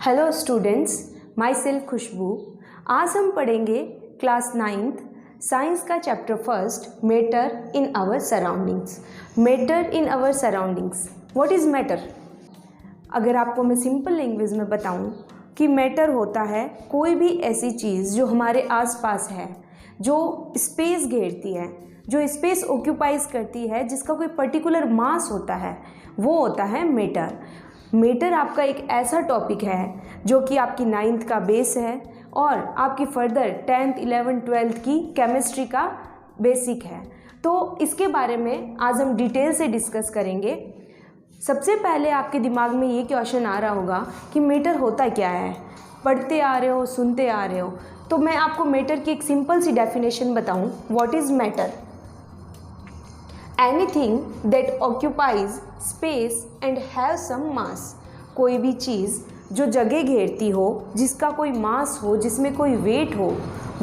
Hello students, myself Khushboo. आज हम पढ़ेंगे क्लास 9th साइंस का chapter first, matter in our surroundings. Matter in our surroundings, what is matter? अगर आपको मैं सिंपल लैंग्वेज में बताऊं कि मैटर होता है कोई भी ऐसी चीज़ जो हमारे आसपास है, जो स्पेस घेरती है, जो स्पेस ऑक्यूपाइज करती है, जिसका कोई पर्टिकुलर मास होता है, वो होता है मैटर। मैटर आपका एक ऐसा टॉपिक है जो कि आपकी 9th का बेस है और आपकी फर्दर 10th, 11th, 12th की केमिस्ट्री का बेसिक है। तो इसके बारे में आज हम डिटेल से डिस्कस करेंगे। सबसे पहले आपके दिमाग में ये क्वेश्चन आ रहा होगा कि मैटर होता क्या है। पढ़ते आ रहे हो, सुनते आ रहे हो, तो मैं आपको मैटर की एक सिंपल सी डेफिनेशन बताऊं। What is matter? Anything that occupies space and have some mass. कोई भी चीज़ जो जगह घेरती हो, जिसका कोई मास हो, जिसमें कोई वेट हो,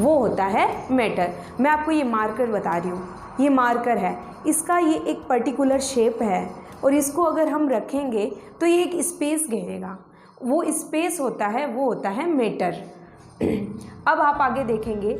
वो होता है मैटर। मैं आपको ये मार्कर बता रही हूँ, ये मार्कर है, इसका ये एक पर्टिकुलर शेप है और इसको अगर हम रखेंगे तो ये एक स्पेस घेरेगा। वो स्पेस होता है, वो होता है मैटर। अब आप आगे देखेंगे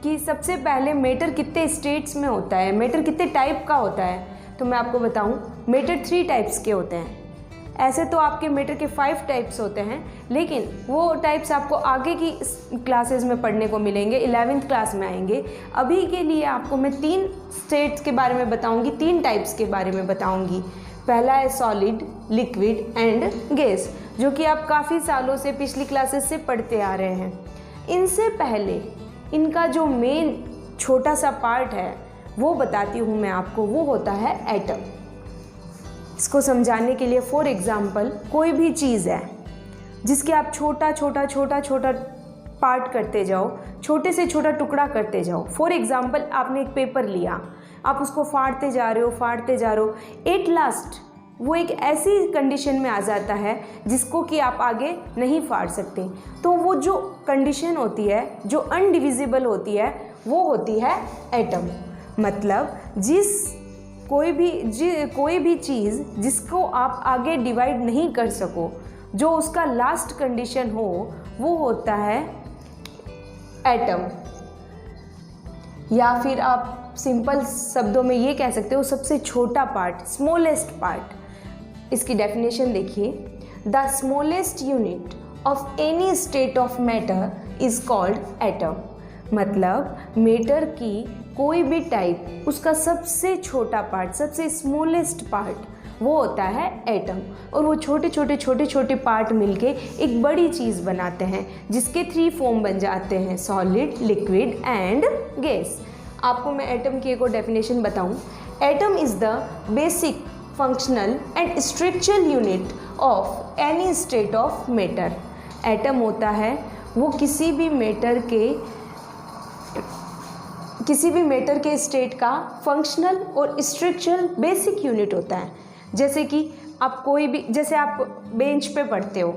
कि सबसे पहले मैटर कितने स्टेट्स में होता है, मैटर कितने टाइप का होता है। तो मैं आपको बताऊं, मैटर 3 टाइप्स के होते हैं। ऐसे तो आपके मैटर के 5 टाइप्स होते हैं, लेकिन वो टाइप्स आपको आगे की क्लासेस में पढ़ने को मिलेंगे, 11th क्लास में आएंगे। अभी के लिए आपको मैं 3 स्टेट्स के बारे में बताऊंगी, 3 टाइप्स के बारे में बताऊंगी। पहला है सॉलिड, लिक्विड एंड गैस, जो कि आप काफ़ी सालों से पिछली क्लासेस से पढ़ते आ रहे हैं। इनसे पहले इनका जो मेन छोटा सा पार्ट है वो बताती हूँ मैं आपको, वो होता है एटम। इसको समझाने के लिए फॉर एग्जांपल, कोई भी चीज़ है जिसके आप छोटा छोटा पार्ट करते जाओ, छोटे से छोटा टुकड़ा करते जाओ। फॉर एग्जांपल, आपने एक पेपर लिया, आप उसको फाड़ते जा रहे हो, एट लास्ट वो एक ऐसी कंडीशन में आ जाता है जिसको कि आप आगे नहीं फाड़ सकते। तो वो जो कंडीशन होती है, जो अनडिविजिबल होती है, वो होती है एटम। मतलब कोई भी चीज़ जिसको आप आगे डिवाइड नहीं कर सको, जो उसका लास्ट कंडीशन हो, वो होता है एटम। या फिर आप सिंपल शब्दों में ये कह सकते हो, सबसे छोटा पार्ट, स्मॉलेस्ट पार्ट। इसकी डेफिनेशन देखिए, the smallest unit of any state of matter is called atom. मतलब मैटर की कोई भी टाइप, उसका सबसे छोटा पार्ट, सबसे स्मॉलेस्ट पार्ट, वो होता है एटम। और वो छोटे पार्ट मिलके एक बड़ी चीज़ बनाते हैं, जिसके 3 फॉर्म बन जाते हैं, सॉलिड, लिक्विड एंड गैस। आपको मैं एटम की एक और डेफिनेशन बताऊं। Atom is the basic functional and structural unit of any state of matter. Atom होता है वो किसी भी मैटर के स्टेट का फंक्शनल और स्ट्रक्चरल बेसिक यूनिट होता है। जैसे कि आप जैसे आप बेंच पे पढ़ते हो,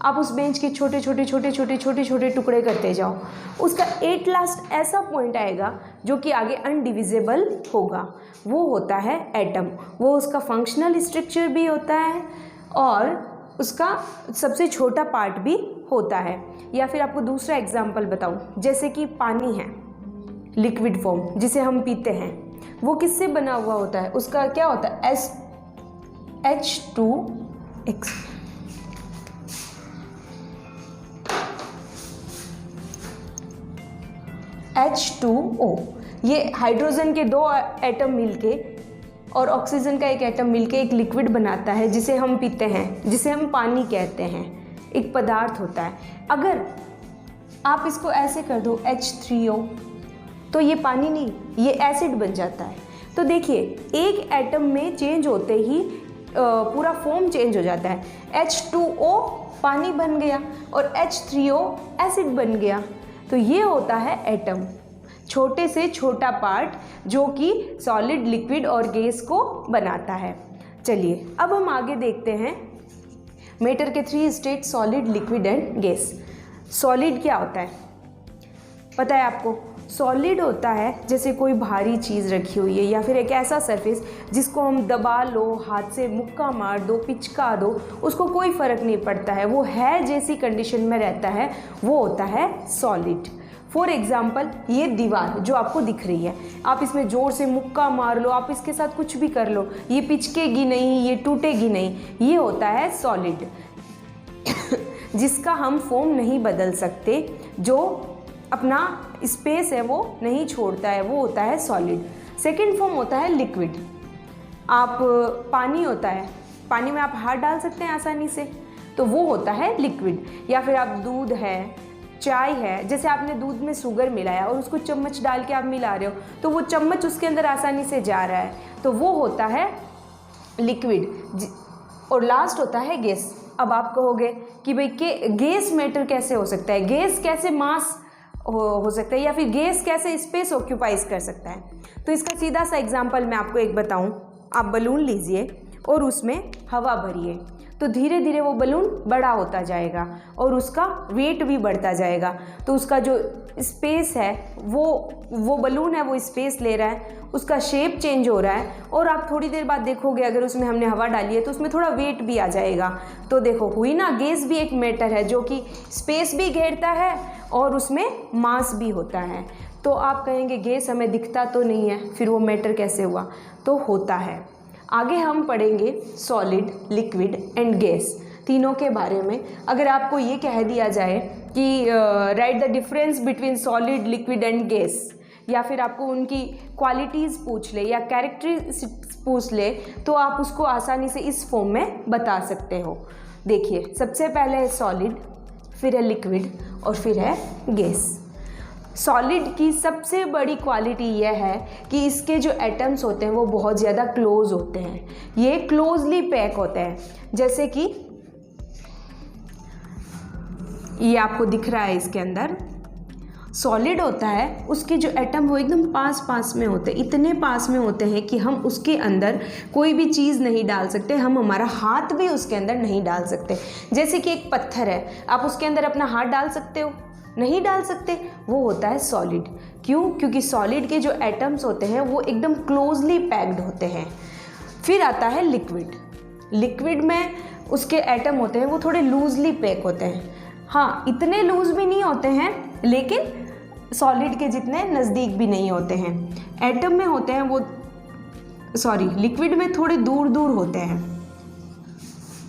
आप उस बेंच के छोटे टुकड़े करते जाओ, उसका एट लास्ट ऐसा पॉइंट आएगा जो कि आगे अनडिविजिबल होगा, वो होता है एटम। वो उसका फंक्शनल स्ट्रक्चर भी होता है और उसका सबसे छोटा पार्ट भी होता है। या फिर आपको दूसरा एग्जांपल बताऊं, जैसे कि पानी है, लिक्विड फॉर्म जिसे हम पीते हैं, वो किससे बना हुआ होता है? उसका क्या होता है? H2X। H2O, ये हाइड्रोजन के 2 एटम मिलके और ऑक्सीजन का एक एटम मिलके एक लिक्विड बनाता है, जिसे हम पीते हैं, जिसे हम पानी कहते हैं। एक पदार्थ होता है। अगर आप इसको ऐसे कर दो H3O, तो ये पानी नहीं, ये एसिड बन जाता है। तो देखिए, एक एटम में चेंज होते ही पूरा फॉर्म चेंज हो जाता है। H2O पानी बन गया और H3O एसिड बन गया। तो ये होता है एटम, छोटे से छोटा पार्ट जो कि सॉलिड, लिक्विड और गैस को बनाता है। चलिए अब हम आगे देखते हैं मैटर के 3 state, solid, liquid and gas. Solid क्या होता है पता है आपको? सॉलिड होता है जैसे कोई भारी चीज़ रखी हुई है या फिर एक ऐसा सरफेस जिसको हम दबा लो, हाथ से मुक्का मार दो, पिचका दो, उसको कोई फ़र्क नहीं पड़ता है, वो है जैसी कंडीशन में रहता है, वो होता है सॉलिड। फॉर एग्ज़ाम्पल ये दीवार जो आपको दिख रही है, आप इसमें ज़ोर से मुक्का मार लो, आप इसके साथ कुछ भी कर लो, ये पिचकेगी नहीं, ये टूटेगी नहीं, ये होता है सॉलिड जिसका हम फॉर्म नहीं बदल सकते, जो अपना स्पेस है वो नहीं छोड़ता है, वो होता है सॉलिड। सेकेंड फॉर्म होता है लिक्विड। आप पानी होता है, पानी में आप हाथ डाल सकते हैं आसानी से, तो वो होता है लिक्विड। या फिर आप दूध है, चाय है, जैसे आपने दूध में शुगर मिलाया और उसको चम्मच डाल के आप मिला रहे हो, तो वो चम्मच उसके अंदर आसानी से जा रहा है, तो वो होता है लिक्विड। और लास्ट होता है गैस। अब आप कहोगे कि भाई गैस मैटर कैसे हो सकता है, गैस कैसे मास हो सकता है, या फिर गैस कैसे स्पेस ऑक्यूपाइज कर सकता है। तो इसका सीधा सा एग्जांपल मैं आपको एक बताऊं। आप बलून लीजिए और उसमें हवा भरिए, तो धीरे धीरे वो बलून बड़ा होता जाएगा और उसका वेट भी बढ़ता जाएगा, तो उसका जो स्पेस है वो बलून है वो स्पेस ले रहा है, उसका शेप चेंज हो रहा है, और आप थोड़ी देर बाद देखोगे अगर उसमें हमने हवा डाली है तो उसमें थोड़ा वेट भी आ जाएगा। तो देखो हुई ना, गैस भी एक मैटर है जो कि स्पेस भी घेरता है और उसमें मास भी होता है। तो आप कहेंगे गैस हमें दिखता तो नहीं है, फिर वो मैटर कैसे हुआ? तो होता है। आगे हम पढ़ेंगे सॉलिड, लिक्विड एंड गैस तीनों के बारे में। अगर आपको ये कह दिया जाए कि right the difference between solid, liquid and gas, या फिर आपको उनकी क्वालिटीज़ पूछ ले या कैरेक्टरिस्टिक्स पूछ ले, तो आप उसको आसानी से इस फॉर्म में बता सकते हो। देखिए, सबसे पहले है सॉलिड, फिर है लिक्विड और फिर है गैस। सॉलिड की सबसे बड़ी क्वालिटी यह है कि इसके जो एटम्स होते हैं वो बहुत ज़्यादा क्लोज होते हैं, ये क्लोजली पैक होते हैं। जैसे कि ये आपको दिख रहा है, इसके अंदर सॉलिड होता है, उसके जो एटम वो एकदम पास पास में होते हैं, इतने पास में होते हैं कि हम उसके अंदर कोई भी चीज़ नहीं डाल सकते, हम हमारा हाथ भी उसके अंदर नहीं डाल सकते। जैसे कि एक पत्थर है, आप उसके अंदर अपना हाथ डाल सकते हो? नहीं डाल सकते, वो होता है सॉलिड। क्यों? क्योंकि सॉलिड के जो एटम्स होते हैं वो एकदम क्लोजली पैक्ड होते हैं। फिर आता है लिक्विड। लिक्विड में उसके एटम होते हैं वो थोड़े लूजली पैक होते हैं, हाँ इतने लूज भी नहीं होते हैं लेकिन सॉलिड के जितने नज़दीक भी नहीं होते हैं। एटम में होते हैं वो, लिक्विड में थोड़े दूर दूर होते हैं।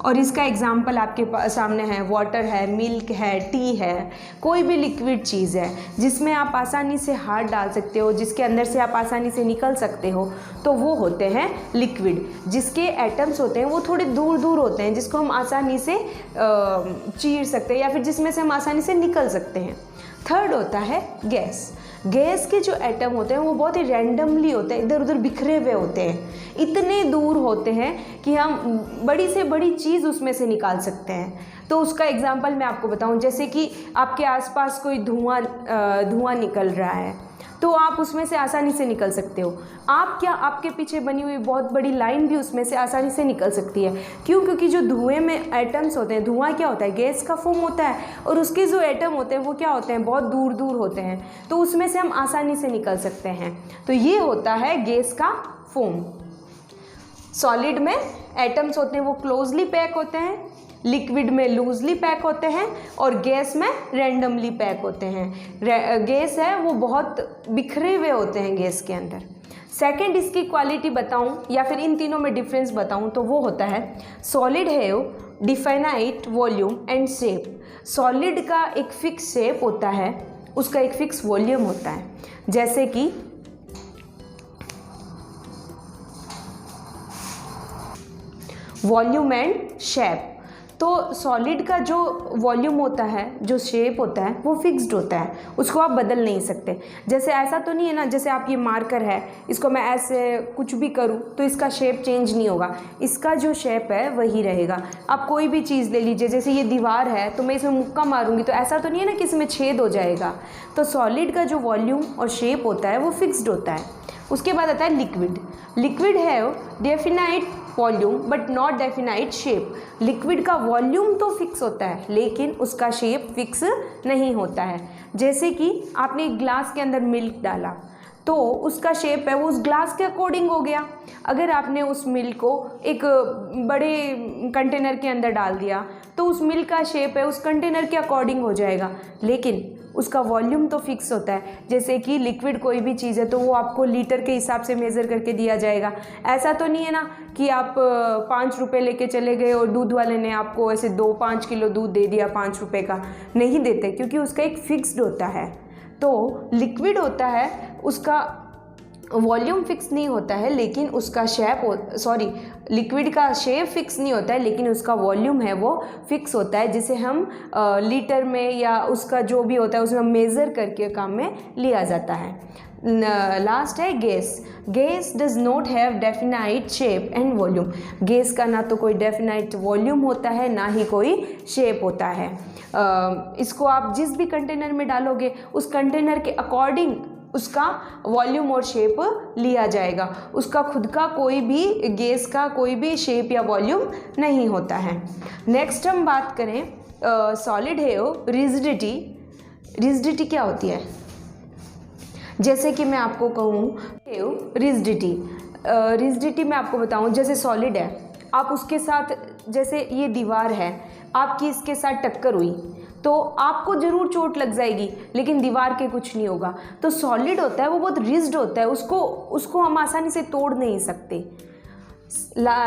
और इसका एग्जाम्पल आपके सामने है, वाटर है, मिल्क है, टी है, कोई भी लिक्विड चीज़ है जिसमें आप आसानी से हाथ डाल सकते हो, जिसके अंदर से आप आसानी से निकल सकते हो, तो वो होते हैं लिक्विड। जिसके एटम्स होते हैं वो थोड़े दूर दूर होते हैं, जिसको हम आसानी से चीर सकते हैं या फिर जिसमें से हम आसानी से निकल सकते हैं। थर्ड होता है गैस। गैस के जो एटम होते हैं वो बहुत ही रैंडमली होते हैं, इधर उधर बिखरे हुए होते हैं, इतने दूर होते हैं कि हम बड़ी से बड़ी चीज़ उसमें से निकाल सकते हैं। तो उसका एग्जांपल मैं आपको बताऊं, जैसे कि आपके आसपास कोई धुआं निकल रहा है, तो आप उसमें से आसानी से निकल सकते हो। आपके पीछे बनी हुई बहुत बड़ी लाइन भी उसमें से आसानी से निकल सकती है। क्यों? क्योंकि जो धुएं में एटम्स होते हैं, धुआं क्या होता है? गैस का फॉर्म होता है, और उसके जो एटम होते हैं वो क्या होते हैं? बहुत दूर दूर होते हैं, तो उसमें से हम आसानी से निकल सकते हैं। तो ये होता है गैस का फॉर्म। सॉलिड में एटम्स होते हैं वो क्लोजली पैक होते हैं, लिक्विड में लूजली पैक होते हैं, और गैस में रैंडमली पैक होते हैं। गैस है वो बहुत बिखरे हुए होते हैं गैस के अंदर। सेकंड इसकी क्वालिटी बताऊं या फिर इन तीनों में डिफरेंस बताऊं, तो वो होता है solid have definite volume and shape. Solid का एक फिक्स शेप होता है, उसका एक फिक्स वॉल्यूम होता है। जैसे कि वॉल्यूम एंड शेप। तो सॉलिड का जो वॉल्यूम होता है, जो शेप होता है, वो फिक्स्ड होता है, उसको आप बदल नहीं सकते। जैसे ऐसा तो नहीं है ना, जैसे आप ये मार्कर है, इसको मैं ऐसे कुछ भी करूँ तो इसका शेप चेंज नहीं होगा, इसका जो शेप है वही रहेगा। आप कोई भी चीज़ ले लीजिए, जैसे ये दीवार है तो मैं इसमें मुक्का मारूंगी तो ऐसा तो नहीं है ना कि इसमें छेद हो जाएगा। तो सॉलिड का जो वॉल्यूम और शेप होता है वो फिक्स्ड होता है। उसके बाद आता है लिक्विड। लिक्विड है definite volume but not definite shape. Liquid का वॉल्यूम तो फिक्स होता है लेकिन उसका शेप फिक्स नहीं होता है। जैसे कि आपने एक ग्लास के अंदर मिल्क डाला तो उसका शेप है वो उस ग्लास के अकॉर्डिंग हो गया। अगर आपने उस मिल्क को एक बड़े कंटेनर के अंदर डाल दिया तो उस मिल्क का शेप है उस कंटेनर के अकॉर्डिंग हो जाएगा, लेकिन उसका वॉल्यूम तो फिक्स होता है। जैसे कि लिक्विड कोई भी चीज़ है तो वो आपको लीटर के हिसाब से मेज़र करके दिया जाएगा। ऐसा तो नहीं है ना कि आप 5 रुपये लेके चले गए और दूध वाले ने आपको ऐसे 5 किलो दूध दे दिया 5 रुपये का, नहीं देते, क्योंकि उसका एक फिक्स्ड होता है। तो लिक्विड होता है उसका वॉल्यूम फिक्स नहीं होता है लेकिन उसका लिक्विड का शेप फिक्स नहीं होता है लेकिन उसका वॉल्यूम है वो फिक्स होता है, जिसे हम लीटर में या उसका जो भी होता है उसमें मेज़र करके काम में लिया जाता है। लास्ट है gas. Gas does not have definite shape and volume. Gas का ना तो कोई डेफिनाइट वॉल्यूम होता है ना ही कोई शेप होता है। इसको आप जिस भी कंटेनर में डालोगे उस कंटेनर के अकॉर्डिंग उसका वॉल्यूम और शेप लिया जाएगा। उसका खुद का कोई भी गैस का कोई भी शेप या वॉल्यूम नहीं होता है। नेक्स्ट हम बात करें सॉलिड है रिजिडिटी। रिजिडिटी क्या होती है? जैसे कि मैं आपको कहूँ रिजिडिटी मैं आपको बताऊँ, जैसे सॉलिड है आप उसके साथ, जैसे ये दीवार है आपकी इसके साथ टक्कर हुई तो आपको ज़रूर चोट लग जाएगी लेकिन दीवार के कुछ नहीं होगा। तो सॉलिड होता है वो बहुत रिजिड होता है, उसको हम आसानी से तोड़ नहीं सकते।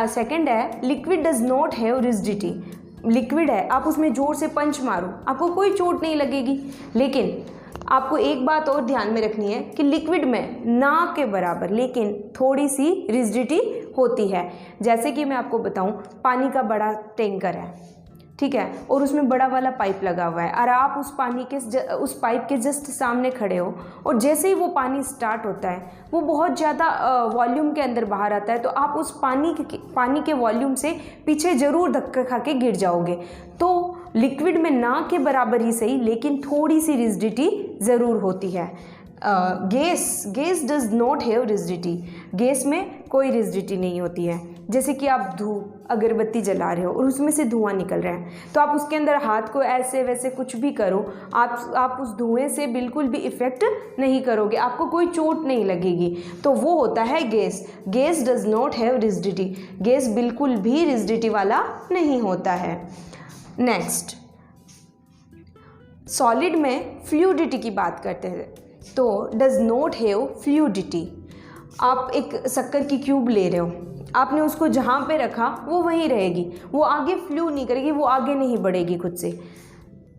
सेकंड है liquid does not have rigidity. Liquid है आप उसमें ज़ोर से पंच मारो आपको कोई चोट नहीं लगेगी, लेकिन आपको एक बात और ध्यान में रखनी है कि लिक्विड में ना के बराबर लेकिन थोड़ी सी रिजिडिटी होती है। जैसे कि मैं आपको बताऊं, पानी का बड़ा टैंकर है, ठीक है, और उसमें बड़ा वाला पाइप लगा हुआ है और आप उस पाइप के जस्ट सामने खड़े हो और जैसे ही वो पानी स्टार्ट होता है वो बहुत ज़्यादा वॉल्यूम के अंदर बाहर आता है तो आप उस पानी के वॉल्यूम से पीछे ज़रूर धक्का खा के गिर जाओगे। तो लिक्विड में ना के बराबर ही सही लेकिन थोड़ी सी रिजिडिटी ज़रूर होती है। Gas does not have rigidity. Gas में कोई रिजिडिटी नहीं होती है। जैसे कि आप अगरबत्ती जला रहे हो और उसमें से धुआं निकल रहा है तो आप उसके अंदर हाथ को ऐसे वैसे कुछ भी करो, आप उस धुएं से बिल्कुल भी इफ़ेक्ट नहीं करोगे, आपको कोई चोट नहीं लगेगी। तो वो होता है gas. Gas does not have rigidity. Gas बिल्कुल भी रिजिडिटी वाला नहीं होता है। नेक्स्ट, सॉलिड में फ्लूइडिटी की बात करते हैं तो डज नॉट हैव फ्लूइडिटी। आप एक शक्कर की क्यूब ले रहे हो, आपने उसको जहाँ पे रखा वो वहीं रहेगी, वो आगे फ्लू नहीं करेगी, वो आगे नहीं बढ़ेगी खुद से।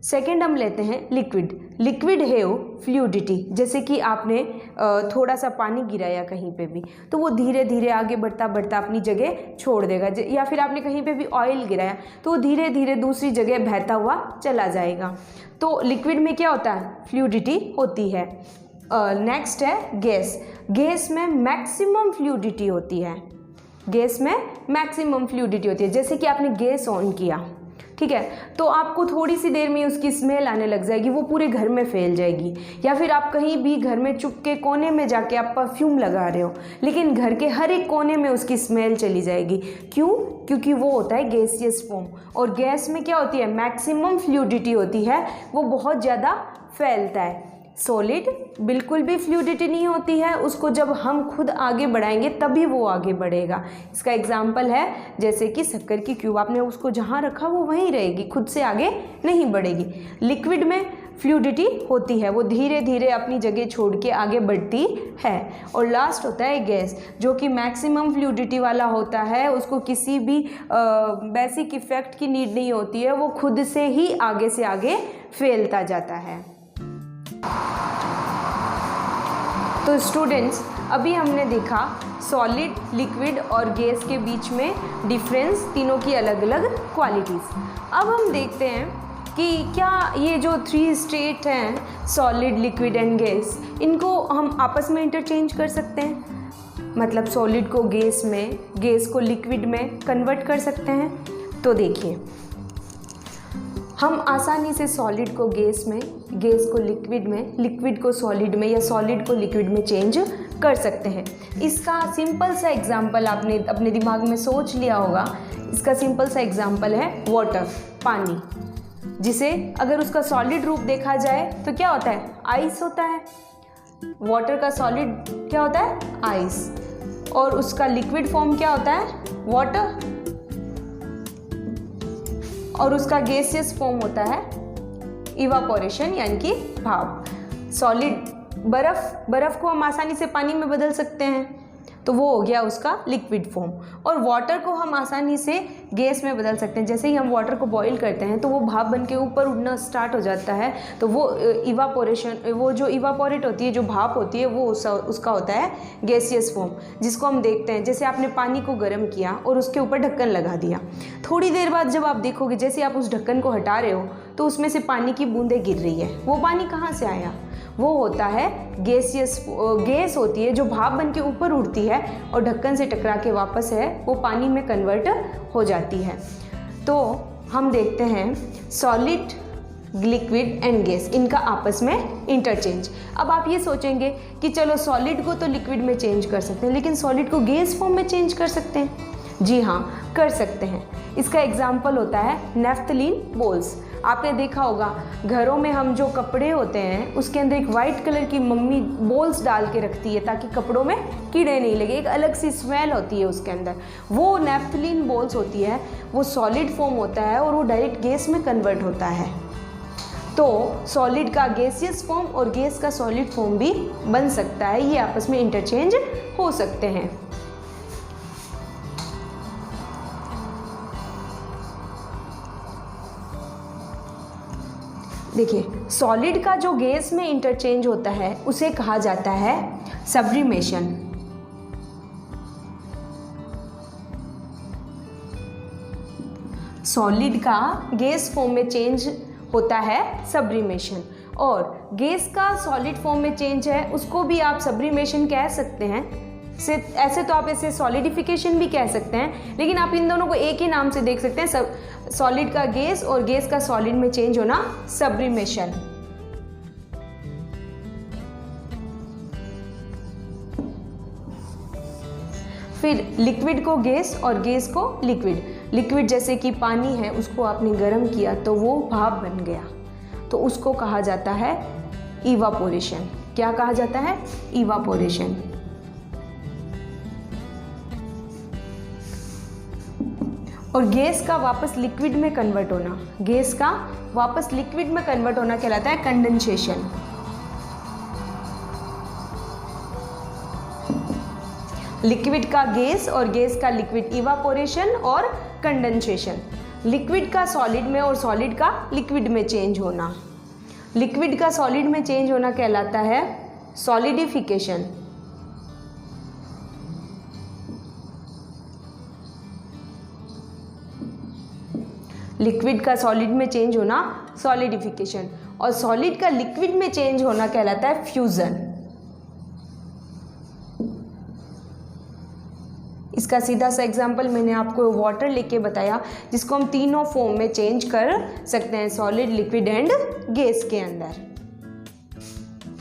सेकेंड हम लेते हैं लिक्विड हैव फ्लूइडिटी। जैसे कि आपने थोड़ा सा पानी गिराया कहीं पे भी तो वो धीरे धीरे आगे बढ़ता बढ़ता अपनी जगह छोड़ देगा, या फिर आपने कहीं पे भी ऑयल गिराया तो वो धीरे धीरे दूसरी जगह बहता हुआ चला जाएगा। तो लिक्विड में क्या होता है? फ्लूइडिटी होती है। नेक्स्ट है गैस। गैस में मैक्सिमम फ्लूइडिटी होती है। गैस में मैक्सिमम फ्लूइडिटी होती है। जैसे कि आपने गैस ऑन किया, ठीक है, तो आपको थोड़ी सी देर में उसकी स्मेल आने लग जाएगी, वो पूरे घर में फैल जाएगी। या फिर आप कहीं भी घर में चुप के कोने में जाके आप परफ्यूम लगा रहे हो लेकिन घर के हर एक कोने में उसकी स्मेल चली जाएगी। क्यों? क्योंकि वो होता है गैसियस फॉर्म। और गैस में क्या होती है? मैक्सिमम फ्लूइडिटी होती है, वो बहुत ज़्यादा फैलता है। सॉलिड बिल्कुल भी फ्लूइडिटी नहीं होती है, उसको जब हम खुद आगे बढ़ाएंगे तभी वो आगे बढ़ेगा। इसका एग्जाम्पल है जैसे कि शक्कर की क्यूब, आपने उसको जहाँ रखा वो वहीं रहेगी, खुद से आगे नहीं बढ़ेगी। लिक्विड में फ्लूइडिटी होती है, वो धीरे धीरे अपनी जगह छोड़ के आगे बढ़ती है। और लास्ट होता है गैस, जो कि मैक्सिमम फ्लूइडिटी वाला होता है, उसको किसी भी बेसिक इफेक्ट की नीड नहीं होती है, वो खुद से ही आगे से आगे फैलता जाता है। तो स्टूडेंट्स, अभी हमने देखा सॉलिड, लिक्विड और गैस के बीच में डिफरेंस, तीनों की अलग अलग क्वालिटीज़। अब हम देखते हैं कि क्या ये जो 3 स्टेट हैं सॉलिड, लिक्विड एंड गैस, इनको हम आपस में इंटरचेंज कर सकते हैं? मतलब सॉलिड को गैस में, गैस को लिक्विड में कन्वर्ट कर सकते हैं? तो देखिए, हम आसानी से सॉलिड को गैस में, गैस को लिक्विड में, लिक्विड को सॉलिड में या सॉलिड को लिक्विड में चेंज कर सकते हैं। इसका सिंपल सा एग्जाम्पल आपने अपने दिमाग में सोच लिया होगा। इसका सिंपल सा एग्जाम्पल है वाटर, पानी, जिसे अगर उसका सॉलिड रूप देखा जाए तो क्या होता है, आइस होता है। वाटर का सॉलिड क्या होता है, आइस, और उसका लिक्विड फॉर्म क्या होता है, वाटर, और उसका गैसियस फॉर्म होता है इवापोरेशन यानी कि भाप। सॉलिड बर्फ को हम आसानी से पानी में बदल सकते हैं, तो वो हो गया उसका लिक्विड फॉर्म। और वाटर को हम आसानी से गैस में बदल सकते हैं। जैसे ही हम वाटर को बॉईल करते हैं तो वो भाप बन के ऊपर उड़ना स्टार्ट हो जाता है, तो वो इवापोरेशन, वो जो इवापोरेट होती है, जो भाप होती है, वो उसका होता है गैसियस फॉर्म, जिसको हम देखते हैं। जैसे आपने पानी को गर्म किया और उसके ऊपर ढक्कन लगा दिया, थोड़ी देर बाद जब आप देखोगे, जैसे आप उस ढक्कन को हटा रहे हो तो उसमें से पानी की बूंदें गिर रही है। वो पानी कहाँ से आया, वो होता है गैस होती है जो भाप बन के ऊपर उड़ती है और ढक्कन से टकरा के वापस है वो पानी में कन्वर्ट हो जाती है। तो हम देखते हैं सॉलिड, लिक्विड एंड गैस, इनका आपस में इंटरचेंज। अब आप ये सोचेंगे कि चलो सॉलिड को तो लिक्विड में चेंज कर सकते हैं, लेकिन सॉलिड को गैस फॉर्म में चेंज कर सकते हैं? जी हाँ, कर सकते हैं। इसका एग्जाम्पल होता है नेफ्थलीन बॉल्स। आपने देखा होगा घरों में हम जो कपड़े होते हैं उसके अंदर एक वाइट कलर की मम्मी बॉल्स डाल के रखती है ताकि कपड़ों में कीड़े नहीं लगे, एक अलग सी स्मेल होती है उसके अंदर। वो नेफ्थलीन बॉल्स होती है, वो सॉलिड फॉर्म होता है और वो डायरेक्ट गैस में कन्वर्ट होता है। तो सॉलिड का गैसियस फॉर्म और गैस का सॉलिड फॉर्म भी बन सकता है, ये आपस में इंटरचेंज हो सकते हैं। देखिए, सॉलिड का जो गैस में इंटरचेंज होता है उसे कहा जाता है सब्लिमेशन। सॉलिड का गैस फॉर्म में चेंज होता है सब्लिमेशन, और गैस का सॉलिड फॉर्म में चेंज है उसको भी आप सब्लिमेशन कह सकते हैं। ऐसे तो आप इसे सॉलिडिफिकेशन भी कह सकते हैं, लेकिन आप इन दोनों को एक ही नाम से देख सकते हैं, सॉलिड का गैस और गैस का सॉलिड में चेंज होना सब्लिमेशन। फिर लिक्विड को गैस और गैस को लिक्विड। लिक्विड जैसे कि पानी है, उसको आपने गर्म किया तो वो भाप बन गया, तो उसको कहा जाता है इवापोरेशन। क्या कहा जाता है, इवापोरेशन। और गैस का वापस लिक्विड में कन्वर्ट होना, गैस का वापस लिक्विड में कन्वर्ट होना कहलाता है कंडेंसेशन। लिक्विड का गैस और गैस का लिक्विड, इवापोरेशन और कंडेंसेशन। लिक्विड का सॉलिड में और सॉलिड का लिक्विड में चेंज होना, लिक्विड का सॉलिड में चेंज होना कहलाता है सॉलिडिफिकेशन। लिक्विड का सॉलिड में चेंज होना सॉलिडिफिकेशन, और सॉलिड का लिक्विड में चेंज होना कहलाता है फ्यूजन। इसका सीधा सा एग्जांपल मैंने आपको वाटर लेके बताया, जिसको हम तीनों फॉर्म में चेंज कर सकते हैं, सॉलिड, लिक्विड एंड गैस के अंदर।